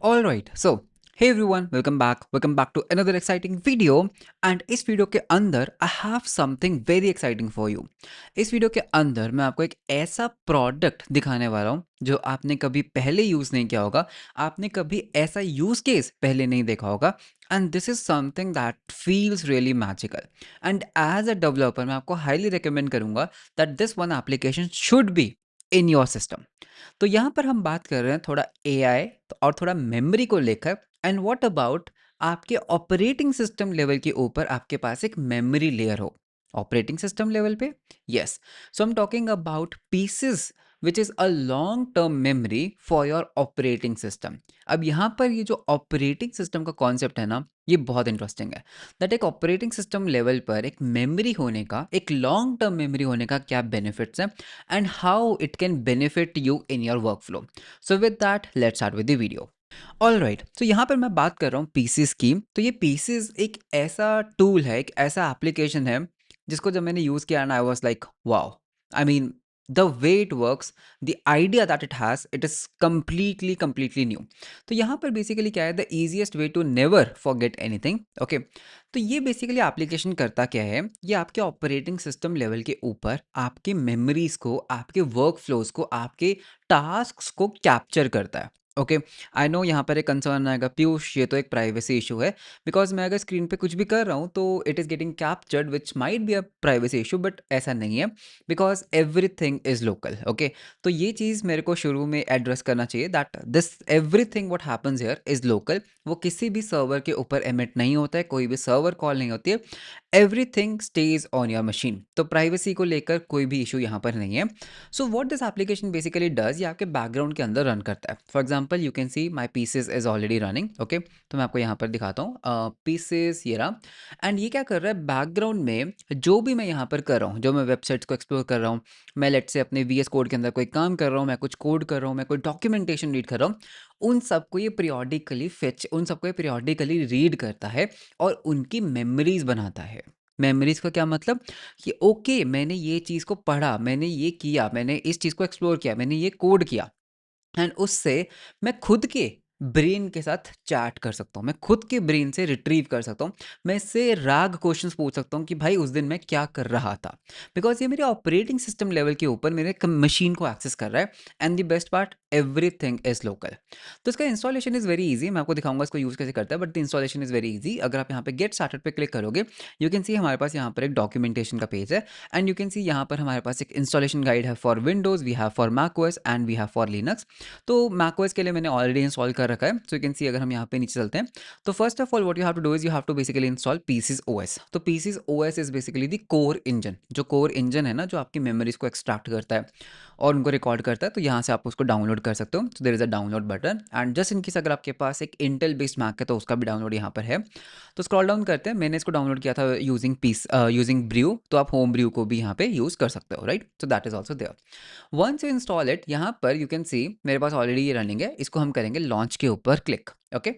All right, so hey everyone, welcome back to another exciting video. And इस video के अंदर I have something very exciting for you. इस video के अंदर मैं आपको एक ऐसा प्रोडक्ट दिखाने वाला हूँ जो आपने कभी पहले यूज़ नहीं किया होगा, आपने कभी ऐसा यूज़ केस पहले नहीं देखा होगा. And this is something that feels really magical. And as a developer मैं आपको हाईली रिकमेंड करूंगा that this one application should be in your system. तो यहाँ पर हम बात कर रहे हैं थोड़ा एआई और थोड़ा मेमोरी को लेकर. एंड व्हाट अबाउट आपके ऑपरेटिंग सिस्टम लेवल के ऊपर आपके पास एक मेमोरी लेयर हो. ऑपरेटिंग सिस्टम लेवल पे, yes. So I am talking about pieces which is a long term memory for your operating system. अब यहाँ पर ये जो ऑपरेटिंग सिस्टम का कॉन्सेप्ट है ना, ये बहुत इंटरेस्टिंग है. दैट एक ऑपरेटिंग सिस्टम लेवल पर एक मेमोरी होने का, एक लॉन्ग टर्म मेमोरी होने का क्या बेनिफिट्स हैं and how it can benefit you in your workflow. So with that, let's start with the video. All right, तो यहाँ पर मैं बात कर रहा हूँ पीसीस की. तो ये पीसीस एक ऐसा टूल है, एक ऐसा एप्लीकेशन है जिसको जब मैंने यूज़ किया and I was like wow. I mean the way it works, the idea that it has, it is completely new. तो यहाँ पर बेसिकली क्या है, the easiest way to never forget anything. Okay, तो ये बेसिकली एप्लीकेशन करता क्या है, ये आपके ऑपरेटिंग सिस्टम लेवल के ऊपर आपके मेमोरीज को, आपके वर्क फ्लोज को, आपके टास्क को कैप्चर करता है. ओके, आई नो यहाँ पर एक कंसर्न आएगा, पीयूष ये तो एक प्राइवेसी इशू है. बिकॉज मैं अगर स्क्रीन पे कुछ भी कर रहा हूँ तो it is getting captured which might be a privacy issue, but ऐसा नहीं है. Because everything is local. Okay, तो ये चीज़ मेरे को शुरू में एड्रेस करना चाहिए that this everything what happens here is local. वो किसी भी सर्वर के ऊपर एमिट नहीं होता है, कोई भी सर्वर कॉल नहीं होती है. Everything stage on your machine. तो प्राइवेसी को लेकर कोई भी इशू यहाँ पर नहीं है. So what this application basically does, ये आपके बैकग्राउंड के अंदर रन करता है. For example you can C my pieces is already running. Okay, तो मैं आपको यहाँ पर दिखाता हूँ पीसेस ये रहा. एंड ये क्या कर रहा है, बैकग्राउंड में जो भी मैं यहाँ पर कर रहा हूँ, जो मैं वेबसाइट्स को एक्सप्लोर कर रहा हूँ, मैं लेट से अपने वी एस कोड के अंदर कोई काम कर रहा हूँ, मैं कुछ कोड कर रहा हूँ, मैं कोई डॉक्यूमेंटेशन रीड कर रहा हूँ, उन सबको ये पीरियोडिकली फेच, उन सबको ये पीरियोडिकली रीड करता है और उनकी मेमोरीज बनाता है. मेमोरीज का क्या मतलब कि ओके, मैंने ये चीज़ को पढ़ा, मैंने ये किया, मैंने इस चीज़ को एक्सप्लोर किया, मैंने ये कोड किया. एंड उससे मैं खुद के ब्रेन के साथ चैट कर सकता हूँ, मैं खुद के ब्रेन से रिट्रीव कर सकता हूँ, मैं इससे राग क्वेश्चंस पूछ सकता हूँ कि भाई उस दिन मैं क्या कर रहा था. बिकॉज ये मेरे ऑपरेटिंग सिस्टम लेवल के ऊपर मेरे मशीन को एक्सेस कर रहा है. And the best part, everything is local. तो इसका इंस्टॉलेशन इज़ वेरी इजी. मैं आपको दिखाऊंगा इसको यूज़ कैसे करता है, but the installation is very easy. अगर आप यहाँ पे गेट स्टार्टेड पे क्लिक करोगे, यू कैन सी हमारे पास यहाँ पर एक डॉक्यूमेंटेशन का पेज है. एंड यू कैन सी यहाँ पर हमारे पास एक इंस्टॉलेशन गाइड है for Windows, we have for Mac OS and we have for Linux. तो मैकओएस के लिए मैंने ऑलरेडी इंस्टॉल कर रखा है. सो यू कैन सी, अगर हम यहाँ पे नीचे चलते हैं, तो first of all what you have to do is you have to basically install Pieces OS. तो Pieces OS is basically the core engine. जो कोर इंजन है ना, जो आपकी मेमोरीज को एक्सट्रैक्ट करता है और उनको रिकॉर्ड करता है, तो यहाँ से आप उसको डाउनलोड कर सकते हो. So there is a download button. And just in case अगर आपके पास एक इंटेल बेस्ड मैक है तो उसका भी डाउनलोड यहाँ पर है. तो स्क्रॉल डाउन करते हैं, मैंने इसको डाउनलोड किया था यूजिंग ब्रू. तो आप होम ब्रू को भी यहाँ पे यूज़ कर सकते हो, right. So that is also there. Once you install it, यहाँ पर यू कैन सी मेरे पास ऑलरेडी ये रनिंग है. इसको हम करेंगे लॉन्च के ऊपर क्लिक. ओके,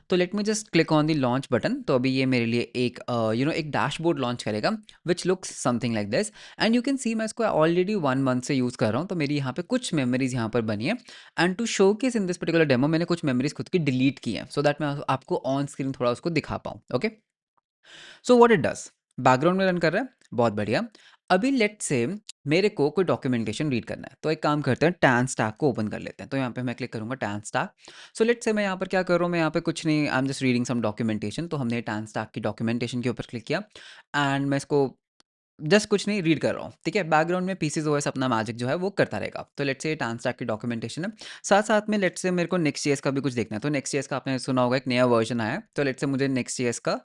तो let me just click on the launch button. तो अभी ये मेरे लिए एक एक डैशबोर्ड लॉन्च करेगा which looks something like this. And you can सी मैं इसको ऑलरेडी 1 मंथ से यूज़ कर रहा हूँ, तो मेरी यहाँ पे कुछ मेमोरीज यहाँ पर बनी है. And to showcase in this particular demo, मैंने कुछ मेमोरीज खुद की डिलीट की है सो दैट मैं आपको ऑन स्क्रीन थोड़ा उसको दिखा पाऊँ. Okay, so what it does, background में रन कर रहा है, बहुत बढ़िया. अभी लेट से मेरे को कोई डॉक्यूमेंटेशन रीड करना है, तो एक काम करते हैं, टैन स्टैक को ओपन कर लेते हैं. तो यहाँ पे मैं क्लिक करूंगा टैन स्टैक. सो लेट से मैं यहाँ पर क्या कर रहा हूँ, मैं यहाँ पे कुछ नहीं, I am just reading some documentation. तो हमने टैन स्टैक की डॉक्यूमेंटेशन के ऊपर क्लिक किया एंड मैं इसको जस्ट कुछ नहीं रीड कर रहा हूँ. ठीक है, बैकग्राउंड में पीसीज ओएस अपना मैजिक जो है वो करता रहेगा. तो लेट्स से टैन स्टैक की डॉक्यूमेंटेशन है, साथ साथ में लेट्स से मेरे को नेक्स्ट जेएस का भी कुछ देखना है. तो नेक्स्ट जेएस का आपने सुना होगा, एक नया वर्जन आया है. तो लेट्स से मुझे नेक्स्ट जेएस का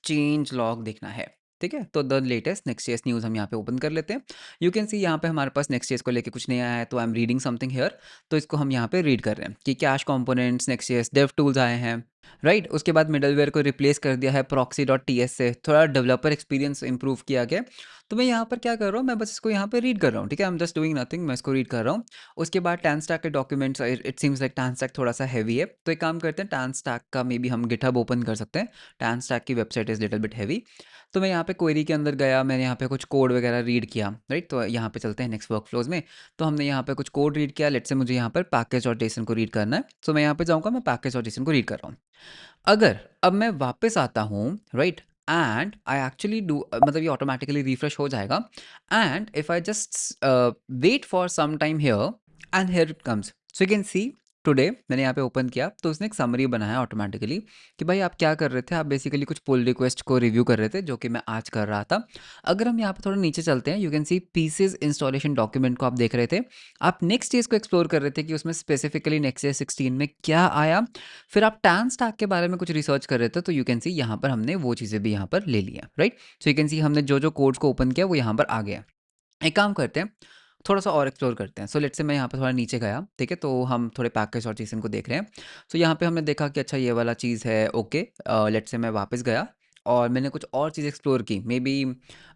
चेंज लॉग देखना है. ठीक है, तो the latest next JS news हम यहाँ पे ओपन कर लेते हैं. यू कैन सी यहाँ पे हमारे पास नेक्स्ट जेएस को लेके कुछ नया है, तो I am reading something here. तो इसको हम यहाँ पे रीड कर रहे हैं कि cash components next JS dev tools आए हैं. राइट। उसके बाद मिडलवेयर को रिप्लेस कर दिया है प्रॉक्सी डॉट टी एस से, थोड़ा डेवलपर एक्सपीरियंस इंप्रूव किया गया। तो मैं यहाँ पर क्या कर रहा हूँ, मैं बस इसको यहाँ पे रीड कर रहा हूँ, ठीक है, आई एम जस्ट डूइंग नथिंग, मैं इसको रीड कर रहा हूँ। उसके बाद टैन स्टैक के documents, it seems like tan stack थोड़ा सा हैवी है, तो एक काम करते हैं, टैन स्टैक का मे बी हम गिटहब ओपन कर सकते हैं। टैन स्टैक की website is little bit heavy. तो मैं यहाँ पे क्वेरी के अंदर गया, मैंने यहाँ पे कुछ कोड वगैरह रीड किया, राइट। तो यहाँ पे चलते हैं नेक्स्ट वर्क फ्लोज में। तो हमने यहाँ पे कुछ कोड रीड किया, लेट्स से मुझे यहाँ पर पैकेज और जेसन को रीड करना है, तो मैं यहाँ पे जाऊँगा, मैं पैकेज और जेसन को रीड कर रहा हूँ। अगर अब मैं वापस आता हूँ, right, and I actually do, मतलब ये ऑटोमेटिकली रिफ्रेश हो जाएगा, and if I just wait for some time here, and here it comes, so you can see today मैंने यहाँ पे ओपन किया तो उसने एक समरी बनाया ऑटोमेटिकली कि भाई आप क्या कर रहे थे, आप बेसिकली कुछ पुल रिक्वेस्ट को रिव्यू कर रहे थे, जो कि मैं आज कर रहा था। अगर हम यहाँ पे थोड़ा नीचे चलते हैं, you can C pieces installation document को आप देख रहे थे, आप नेक्स्ट चीज़ को एक्सप्लोर कर रहे थे कि उसमें स्पेसिफिकली नेक्स्ट 16 में क्या आया, फिर आप टैन स्टैक के बारे में कुछ रिसर्च कर रहे थे, तो यू कैन सी यहाँ पर हमने वो चीज़ें भी यहाँ पर ले लिया, राइट। सो यू कैन सी हमने जो जो कोड्स को ओपन किया वो यहाँ पर आ गया। एक काम करते हैं, थोड़ा सा और एक्सप्लोर करते हैं। सो लेट्स से मैं यहाँ पे थोड़ा नीचे गया, ठीक है, तो हम थोड़े पैकेज और चीज़ इनको देख रहे हैं। सो यहाँ पे हमने देखा कि अच्छा ये वाला चीज़ है, ओके। लेट्स से मैं वापस गया और मैंने कुछ और चीज़ एक्सप्लोर की, मे बी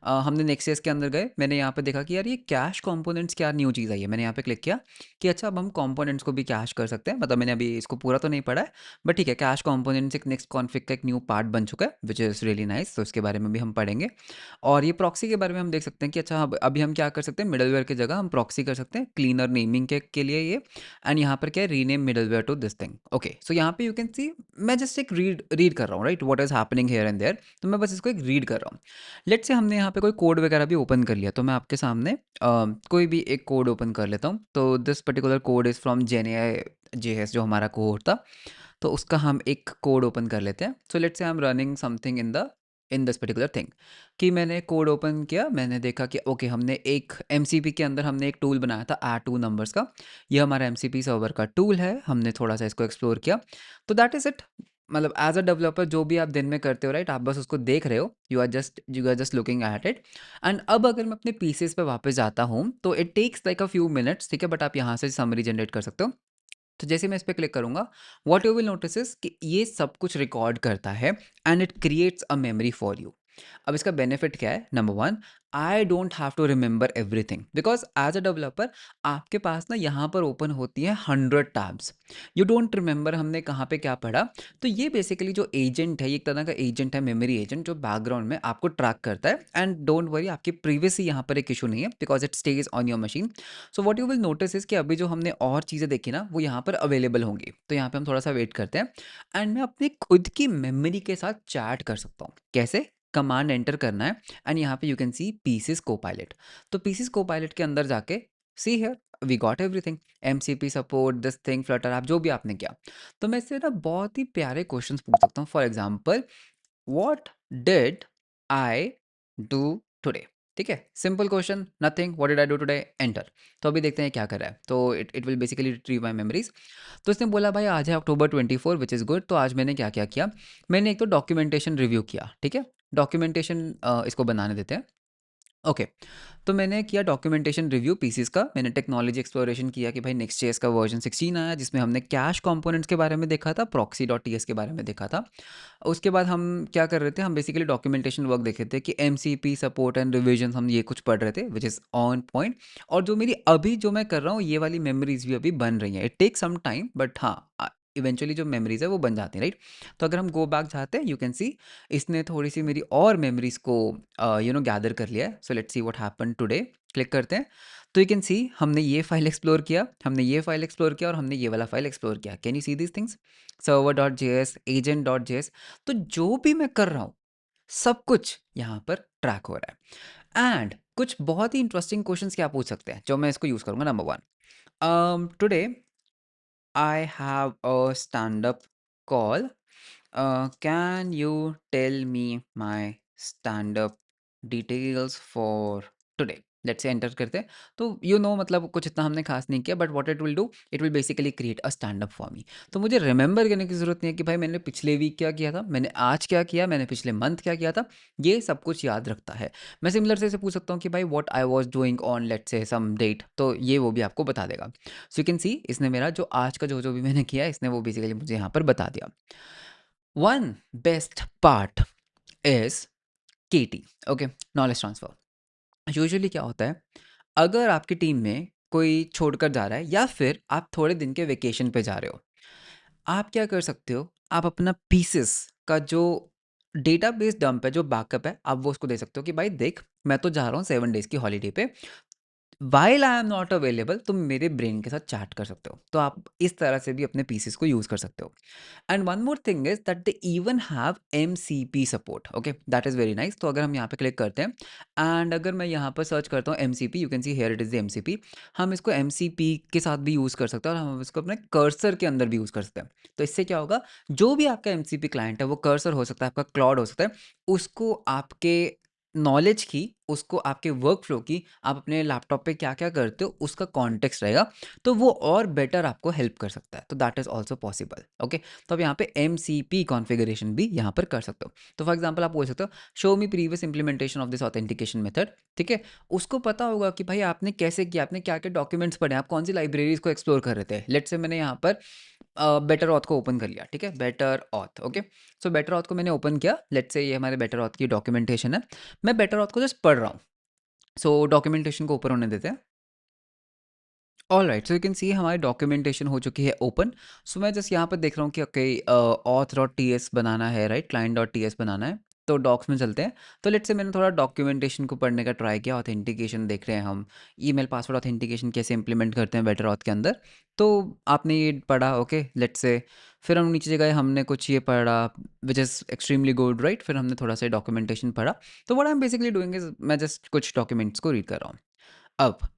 हमने नेक्सस के अंदर गए, मैंने यहाँ पे देखा कि यार ये कैश कंपोनेंट्स क्या न्यू चीज़ आई है, मैंने यहाँ पे क्लिक किया कि अच्छा अब हम कंपोनेंट्स को भी कैश कर सकते हैं, मतलब मैंने अभी इसको पूरा तो नहीं पढ़ा है, बट ठीक है, कैश कंपोनेंट्स एक नेक्स्ट कॉन्फ़िग का एक न्यू पार्ट बन चुका है, विच इज़ रियली नाइस, तो इसके बारे में भी हम पढ़ेंगे। और ये प्रॉक्सी के बारे में हम देख सकते हैं कि अच्छा अभी हम क्या कर सकते हैं, मिडलवेयर की जगह हम प्रॉक्सी कर सकते हैं क्लीनर नेमिंग के लिए ये, एंड यहाँ पर क्या है, rename middleware to this thing, okay. So यहाँ पे यू कैन सी मैं जस्ट एक रीड रीड कर रहा हूँ, right, what is happening here and there, तो मैं बस इसको एक रीड कर रहा हूँ। लेट्स से हमने यहाँ पे कोई कोड वगैरह भी ओपन कर लिया, तो मैं आपके सामने कोई भी एक कोड ओपन कर लेता हूँ। तो this particular code is from Gen J S, जो हमारा कोड था, तो उसका हम एक कोड ओपन कर लेते हैं। So let's say I am running something in this particular thing, कि मैंने कोड ओपन किया, मैंने देखा कि ओके हमने एक एम के अंदर हमने एक टूल बनाया था ऐड टू नंबर्स का, ये हमारा एम सर्वर का टूल है, हमने थोड़ा सा इसको एक्सप्लोर किया, तो दैट इज़ इट। मतलब एज अ डेवलपर जो भी आप दिन में करते हो, राइट, आप बस उसको देख रहे हो, you are just looking at it. And अब अगर मैं अपने पीसेस पे वापस जाता हूँ तो it takes like a few minutes, ठीक है, बट आप यहाँ से समरी जनरेट कर सकते हो। तो जैसे मैं इस पे क्लिक करूंगा, what you will notice is कि ये सब कुछ रिकॉर्ड करता है and it creates a memory for you. अब इसका बेनिफिट क्या है, number one, I don't have to remember everything, because as a developer आपके पास ना यहाँ पर ओपन होती है 100 टैब्स, यू डोंट रिमेंबर हमने कहाँ पे क्या पढ़ा। तो ये बेसिकली जो एजेंट है, ये एक तरह का एजेंट है, मेमोरी एजेंट, जो बैकग्राउंड में आपको ट्रैक करता है, एंड डोंट वरी, आपकी प्रीवियसली यहाँ पर एक इशू नहीं है, because it stage on your machine. So what you will notice is कि अभी जो हमने और चीज़ें देखी ना, वो यहाँ पर अवेलेबल होंगी, तो यहाँ पे हम थोड़ा सा वेट करते हैं, एंड मैं अपनी खुद की मेमोरी के साथ चैट कर सकता हूँ। कैसे? कमांड एंटर करना है, एंड यहाँ पे you can see Pieces Copilot. तो पीसेस कोपायलट के अंदर जाके see here we got everything, MCP support this thing, Flutter app, जो भी आपने किया। तो मैं इससे ना बहुत ही प्यारे क्वेश्चंस पूछ सकता हूँ, for example, what did I do today, ठीक है, simple question, nothing, what did I do today, enter. तो अभी देखते हैं क्या कर रहा है, तो it will basically retrieve my memories. तो इसने बोला भाई आज है October 24, विच इज़ गुड। तो आज मैंने क्या क्या किया, मैंने एक तो डॉक्यूमेंटेशन रिव्यू किया, ठीक है, डॉक्यूमेंटेशन इसको बनाने देते हैं, ओके। तो मैंने किया डॉक्यूमेंटेशन रिव्यू पीसीस का, मैंने टेक्नोलॉजी एक्सप्लोरेशन किया कि भाई नेक्स्ट जेएस का वर्जन 16 आया, जिसमें हमने कैश कंपोनेंट्स के बारे में देखा था, प्रॉक्सी डॉट टी एस के बारे में देखा था। उसके बाद हम क्या कर रहे थे, हम बेसिकली डॉक्यूमेंटेशन वर्क देख रहे थे कि एमसीपी सपोर्ट एंड रिविजन, हम ये कुछ पढ़ रहे थे, विच इज़ ऑन पॉइंट। और जो मेरी अभी जो मैं कर रहा हूँ, ये वाली मेमोरीज भी अभी बन रही हैं, it take some time, but हाँ, इवेंचुअली जो मेमोरीज है वो बन जाती हैं, राइट। तो अगर हम गो बैक जाते हैं, यू कैन सी इसने थोड़ी सी मेरी और मेमोरीज को गैदर कर लिया है। So let's see what happen today, click करते हैं, तो यू कैन सी हमने ये फाइल एक्सप्लोर किया, हमने ये फाइल एक्सप्लोर किया, और हमने ये वाला फाइल एक्सप्लोर किया। Can you see these things, server dot J S, agent dot J S. तो जो भी मैं कर रहा हूँ, सब कुछ यहाँ पर ट्रैक हो रहा है। एंड कुछ बहुत ही इंटरेस्टिंग क्वेश्चंस क्या पूछ सकते हैं, जो मैं इसको यूज करूंगा। Number one, today I have a stand up call, can you tell me my stand-up details for today? Let's say enter करते हैं, तो मतलब कुछ इतना हमने खास नहीं किया, but what it will do, it will basically create a stand up for me. तो मुझे रिमेंबर करने की ज़रूरत नहीं है कि भाई मैंने पिछले वीक क्या किया था, मैंने आज क्या किया, मैंने पिछले मंथ क्या किया था, ये सब कुछ याद रखता है। मैं सिमिलर से इसे पूछ सकता हूँ कि भाई what I was doing on let's say some date, तो ये वो भी आपको बता देगा। सो यू कैन सी इसने मेरा जो आज का जो जो भी मैंने किया, इसने वो बेसिकली मुझे यहाँ पर बता दिया। One best part is KT, okay, knowledge transfer. Usually क्या होता है, अगर आपकी टीम में कोई छोड़कर जा रहा है या फिर आप थोड़े दिन के वेकेशन पे जा रहे हो, आप क्या कर सकते हो, आप अपना पीसेस का जो डेटाबेस डंप है, जो बैकअप है, आप वो उसको दे सकते हो कि भाई देख, मैं तो जा रहा हूँ 7 डेज की हॉलीडे पे, while I am not available तुम मेरे ब्रेन के साथ चैट कर सकते हो। तो आप इस तरह से भी अपने पीसेस को यूज़ कर सकते हो। And one more thing is that they even have MCP support, okay, that is very nice. तो अगर हम यहाँ पे क्लिक करते हैं एंड अगर मैं यहाँ पर सर्च करता हूँ MCP, you can see here it is the MCP. हम इसको एमसीपी के साथ भी यूज़ कर सकते हैं और हम इसको अपने कर्सर के अंदर भी यूज़ कर सकते हैं। तो इससे क्या होगा, जो भी आपका एमसीपी क्लाइंट है, वो कर्सर हो सकता है, आपका क्लाउड हो सकता है, उसको आपके नॉलेज की, उसको आपके वर्क फ्लो की, आप अपने लैपटॉप पे क्या क्या करते हो उसका कॉन्टेक्स्ट रहेगा, तो वो और बेटर आपको हेल्प कर सकता है। तो that is also possible, okay. तो आप यहाँ पे एम सी पी कॉन्फ़िगरेशन भी यहाँ पर कर सकते हो। तो फॉर एग्जाम्पल आप बोल सकते हो show me previous implementation of this authentication method, ठीक है। उसको पता होगा कि भाई आपने कैसे किया, आपने क्या क्या डॉक्यूमेंट्स पढ़े, आप कौन सी लाइब्रेरीज को एक्सप्लोर कर रहे थे। लेट्स से मैंने यहाँ पर बेटर ऑथ को ओपन कर लिया, ठीक है, better auth, okay. So better Auth को मैंने ओपन किया, लेट्स से ये हमारे बेटर ऑथ की डॉक्यूमेंटेशन है, मैं बेटर ऑथ को जस्ट पढ़ रहा हूँ। सो डॉक्यूमेंटेशन को ऊपर होने देते हैं। All right, so you can सी हमारी डॉक्यूमेंटेशन हो चुकी है ओपन। सो मैं जस्ट यहाँ पर देख रहा हूँ कि okay auth dot T S बनाना है, right, client dot T S बनाना है। तो डॉक्स में चलते हैं। तो लेट्स से मैंने थोड़ा डॉक्यूमेंटेशन को पढ़ने का ट्राई किया, ऑथेंटिकेशन देख रहे हैं हम, ईमेल पासवर्ड ऑथेंटिकेशन कैसे इंप्लीमेंट करते हैं बेटर ऑथ के अंदर। तो आपने ये पढ़ा, ओके, लेट्स से फिर हम नीचे गए, हमने कुछ ये पढ़ा which is extremely good, right. फिर हमने थोड़ा सा डॉक्यूमेंटेशन पढ़ा। तो what I am basically doing is मैं जस्ट कुछ डॉक्यूमेंट्स को रीड कर रहा हूँ। अब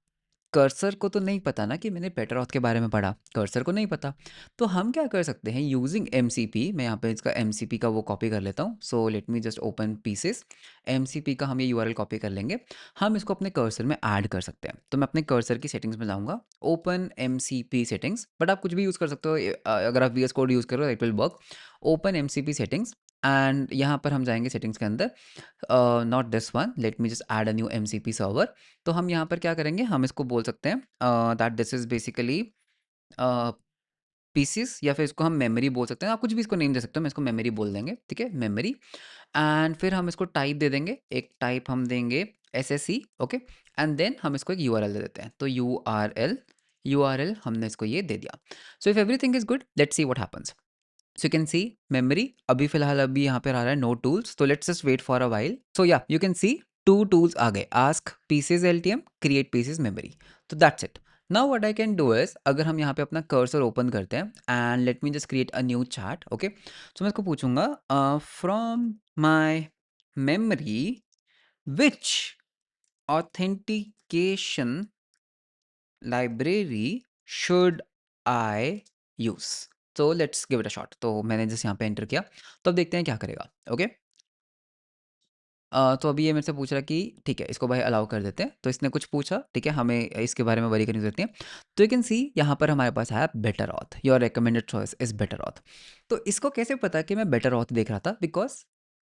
कर्सर को तो नहीं पता ना कि मैंने बेटर ऑथ के बारे में पढ़ा, कर्सर को नहीं पता। तो हम क्या कर सकते हैं यूजिंग एमसीपी, मैं यहाँ पे इसका एमसीपी का वो कॉपी कर लेता हूँ। So let me just open pieces, MCP का हम ये यूआरएल कॉपी कर लेंगे, हम इसको अपने कर्सर में ऐड कर सकते हैं। तो मैं अपने कर्सर की सेटिंग्स में जाऊँगा, ओपन एमसीपी सेटिंग्स, बट आप कुछ भी यूज़ कर सकते हो, अगर आप वीएस कोड यूज़ करो it will work. Open MCP settings and यहाँ पर हम जाएंगे सेटिंग्स के अंदर, not this one, let me just add a new MCP server. तो हम यहाँ पर क्या करेंगे, हम इसको बोल सकते हैं that this is basically Pieces, या फिर इसको हम मेमोरी बोल सकते हैं, आप कुछ भी इसको नेम दे सकते हो, मैं इसको मेमोरी बोल देंगे, ठीक है, मेमोरी। एंड फिर हम इसको टाइप दे देंगे, एक टाइप हम देंगे S S C, okay. And then हम इसको एक यू आर एल दे देते हैं, तो यू आर एल हमने इसको ये दे दिया। So if everything is good, let's see what happens. So you can see memory अभी फिलहाल अभी यहाँ पर आ रहा है नो टूल्स, तो let's just wait for a while. So yeah you can see 2 tools आ गए, ask Pieces LTM, create Pieces memory. तो that's it. Now what I can do is, अगर हम यहाँ पे अपना कर्सर ओपन करते हैं and let me just create a new chat, okay. तो मैं इसको पूछूंगा from my memory which authentication library should I use. तो let's give it a shot. तो मैंने जस्ट यहाँ पे एंटर किया, तो अब देखते हैं क्या करेगा, ओके। तो अभी ये मेरे से पूछ रहा है कि ठीक है, इसको भाई अलाउ कर देते हैं। तो इसने कुछ पूछा, ठीक है, हमें इसके बारे में वरी करनी जरूरत नहीं है। तो यू कैन सी यहाँ पर हमारे पास है better auth, your recommended choice is better auth. तो इसको कैसे पता कि मैं बेटर ऑथ देख रहा था, बिकॉज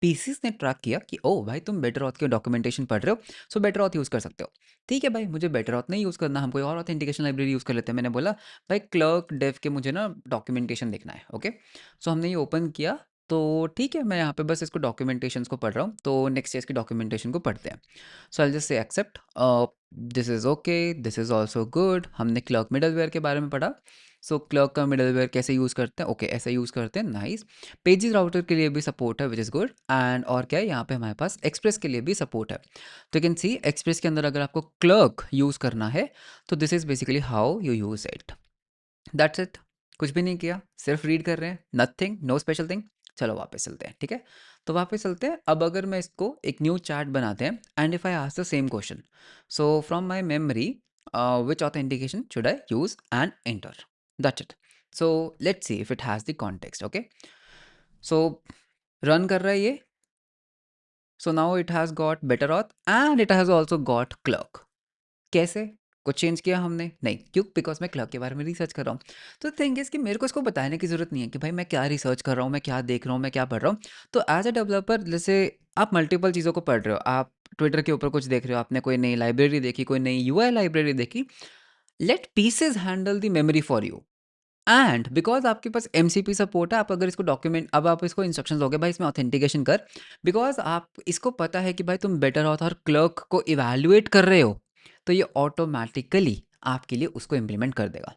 पीसीस ने ट्रैक किया कि ओ भाई तुम बेटर ऑथ के डॉक्यूमेंटेशन पढ़ रहे हो, सो बेटर ऑथ यूज़ कर सकते हो। ठीक है भाई, मुझे बेटर ऑथ नहीं यूज़ करना, हम कोई और ऑथेंटिकेशन लाइब्रेरी यूज़ कर लेते हैं। मैंने बोला भाई क्लर्क डेव के मुझे ना डॉक्यूमेंटेशन देखना है, ओके। सो हमने ये ओपन किया। तो ठीक है, मैं यहाँ पे बस इसको डॉक्यूमेंटेशंस को पढ़ रहा हूँ, तो नेक्स्ट इसकी डॉक्यूमेंटेशन को पढ़ते हैं। So I just say accept, this is okay, this is also good. हमने क्लर्क मिडलवेयर के बारे में पढ़ा। सो क्लर्क का मिडलवेयर कैसे यूज़ करते हैं, ओके, ऐसे यूज़ करते हैं, नाइस। पेजेस राउटर के लिए भी सपोर्ट है विच इज़ गुड। एंड और क्या है, यहाँ पे हमारे पास एक्सप्रेस के लिए भी सपोर्ट है। तो यू कैन सी एक्सप्रेस के अंदर अगर आपको क्लर्क यूज़ करना है, तो this is basically how you use it, that's it. कुछ भी नहीं किया, सिर्फ रीड कर रहे हैं, नथिंग, नो स्पेशल थिंग। चलो वापस चलते हैं, ठीक है। तो वापस चलते हैं। अब अगर मैं इसको एक न्यू चार्ट बनाते हैं and if I ask the same question, so from my memory which authentication should I use and enter, that's it. So let's see if it has the context, okay. So run कर रहा है ये। So now it has got better auth and it has also got clerk. कैसे? कुछ change किया हमने? नहीं। क्यों? बिकॉज़ मैं क्लर्क के बारे में रिसर्च कर रहा हूँ। तो थिंग इज़ कि मेरे को इसको बताने की ज़रूरत नहीं है कि भाई मैं क्या रिसर्च कर रहा हूँ, मैं क्या देख रहा हूँ, मैं क्या पढ़ रहा हूँ। तो एज़ अ डेवलपर जैसे आप मल्टीपल चीज़ों को पढ़ रहे हो, आप ट्विटर के ऊपर कुछ देख रहे हो, आपने कोई नई लाइब्रेरी देखी, कोई नई यूआई लाइब्रेरी देखी, let Pieces handle the memory for you. And because आपके पास एमसीपी सपोर्ट है, आप अगर इसको डॉक्यूमेंट, अब आप इसको इंस्ट्रक्शंस दोगे भाई इसमें ऑथेंटिकेशन कर, बिकॉज आप इसको पता है कि भाई तुम बेटर ऑथर क्लर्क को इवैल्यूएट कर रहे हो, तो ये ऑटोमेटिकली आपके लिए उसको इम्प्लीमेंट कर देगा।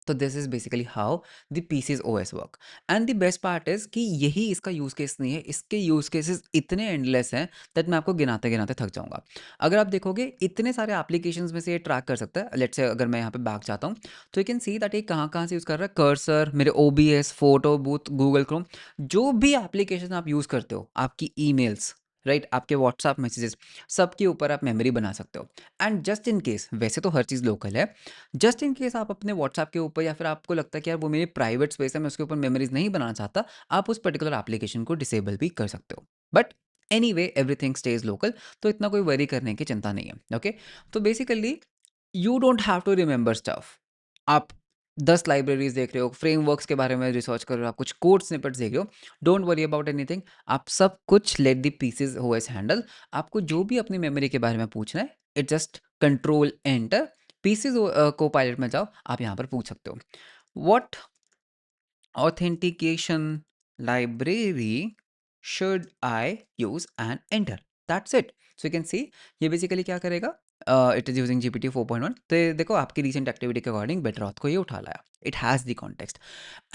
तो this is basically how the Pieces OS work. And the best part is कि यही इसका यूज केस नहीं है, इसके यूज केसेस इतने एंडलेस हैं दैट मैं आपको गिनाते गिनाते थक जाऊंगा। अगर आप देखोगे इतने सारे एप्लीकेशंस में से ये ट्रैक कर सकता है। लेट्स से अगर मैं यहाँ पे बैक जाता हूँ तो यू कैन सी दैट ये कहाँ कहाँ से यूज़ कर रहा है। कर्सर, मेरे OBS, photo booth, Google Chrome, जो भी एप्लीकेशन आप यूज़ करते हो, आपकी ईमेल्स, राइट, आपके व्हाट्सएप मैसेजेस, सबके ऊपर आप मेमोरी बना सकते हो। एंड जस्ट इन केस, वैसे तो हर चीज़ लोकल है, जस्ट इन केस आप अपने व्हाट्सएप के ऊपर, या फिर आपको लगता है कि यार वो मेरी प्राइवेट स्पेस है, मैं उसके ऊपर मेमोरीज नहीं बनाना चाहता, आप उस पर्टिकुलर एप्लीकेशन को डिसेबल भी कर सकते हो। But any way everything stays local, तो इतना कोई वरी करने की चिंता नहीं है। ओके, तो basically you don't have to remember stuff. आप 10 लाइब्रेरीज देख रहे हो, फ्रेमवर्क्स के बारे में रिसर्च कर रहे हो, आप कुछ कोड स्निपेट्स देख रहे हो, डोंट वरी अबाउट एनीथिंग। आप सब कुछ let the pieces OS handle. आपको जो भी अपनी मेमोरी के बारे में पूछना है, it just control enter, Pieces Copilot में जाओ, आप यहाँ पर पूछ सकते हो what authentication library should I use and enter, that's it. So you can see ये बेसिकली क्या करेगा, इट इज यूजिंग जीपीटी 4.1। तो ये देखो आपकी रिसेंट एक्टिविटी के अकॉर्डिंग बेटर ऑथ को ये उठा लाया, it has the context.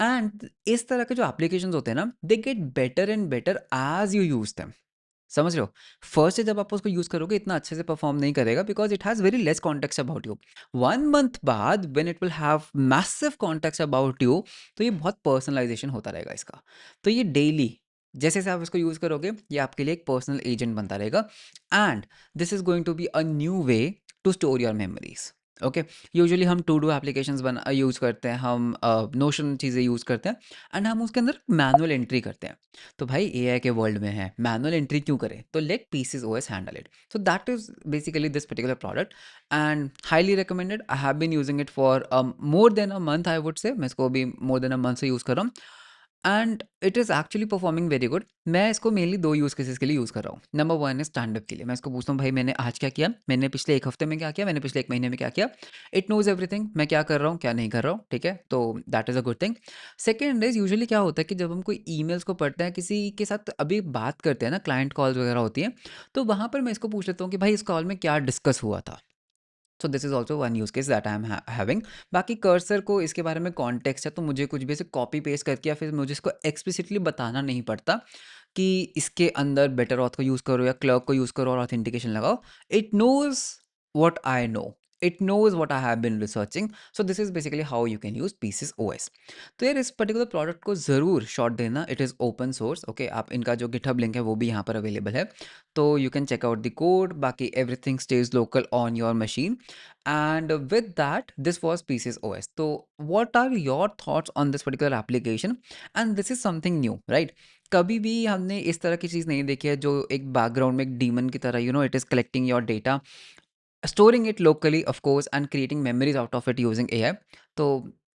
And इस तरह के जो एप्लीकेशंस होते हैं ना, they get better and better as you use them. समझ रहे हो? फर्स्ट से जब आप उसको यूज़ करोगे इतना अच्छे से परफॉर्म नहीं करेगा, because it has very less context about you. 1 month बाद when it will have massive context about you, तो ये बहुत पर्सनलाइज़ेशन होता रहेगा इसका। तो ये डेली जैसे-जैसे आप इसको यूज़ करोगे, ये आपके लिए एक पर्सनल एजेंट बनता रहेगा। And this is going to be a new way to store your memories. Okay, usually हम टू डू एप्लीकेशंस यूज़ करते हैं, हम नोशन चीज़ें यूज़ करते हैं, एंड हम उसके अंदर मैनुअल एंट्री करते हैं। तो भाई एआई के वर्ल्ड में है, मैनुअल एंट्री क्यों करें? तो let Pieces OS handle it. So that is basically this particular product, and highly recommended. I have been using it for more than a month, I would say. मैं इसको अभी more than a month से use कर रहा हूँ, and it is actually performing very good. मैं इसको mainly 2 use cases के लिए यूज़ कर रहा हूँ। नंबर 1 है स्टैंड-अप के लिए। मैं इसको पूछता हूँ भाई मैंने आज क्या किया? मैंने पिछले 1 हफ्ते में क्या किया? मैंने पिछले 1 महीने में क्या किया? इट नोज़ एवरीथिंग, मैं क्या कर रहा हूँ, क्या नहीं कर रहा हूँ, ठीक है? तो that is a good thing. Second is usually क्या होता है कि जब हम कोई ईमेल्स को पढ़ते हैं, किसी के साथ अभी बात करते हैं ना, क्लाइंट कॉल्स वगैरह होती हैं, तो वहाँ पर मैं इसको पूछ लेता हूँ कि भाई इस कॉल में क्या डिस्कस हुआ था? So this is also one use case that I am having. बाकी कर्सर को इसके बारे में कॉन्टेक्स्ट है, तो मुझे कुछ भी ऐसे कॉपी पेस्ट करके या फिर मुझे इसको एक्सप्लिसिटली बताना नहीं पड़ता कि इसके अंदर बेटर ऑथ को यूज़ करो या क्लर्क को यूज़ करो और ऑथेंटिकेशन लगाओ। It knows what I know. It knows what I have been researching. So this is basically how you can use Pieces OS. तो यार इस पर्टिकुलर प्रोडक्ट को ज़रूर शॉट देना, it is open source. Okay, आप इनका जो गिटहब लिंक है वो भी यहाँ पर अवेलेबल है, तो you can check out the code. बाकी everything stays local on your machine, and with that this was Pieces OS। तो what are your thoughts on this particular application? And this is something new, right? कभी भी हमने इस तरह की चीज़ नहीं देखी है जो एक बैकग्राउंड में एक डीमन की तरह, you know, it is collecting your data, storing it locally, of course, and creating memories out of it using AI. So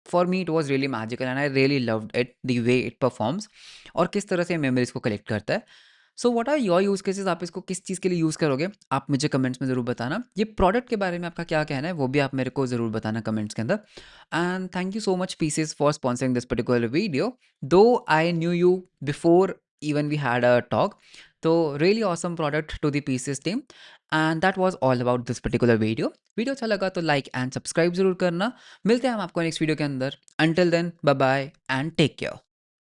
for me, it was really magical, and I really loved it, the way it performs, और किस तरह से memories को collect करता है। So what are your use cases? आप इसको किस चीज़ के लिए यूज़ करोगे? आप मुझे कमेंट्स में ज़रूर बताना। ये प्रोडक्ट के बारे में आपका क्या कहना है, वो भी आप मेरे को ज़रूर बताना कमेंट्स के अंदर। And thank you so much Pieces for sponsoring this particular video, though I knew you before even we had a talk. तो really awesome product to the pieces team, and that was all about this particular video. Video अच्छा लगा तो like and subscribe जरूर करना। मिलते हैं हम आपको नेक्स्ट वीडियो के अंदर। Until then, bye bye and take care.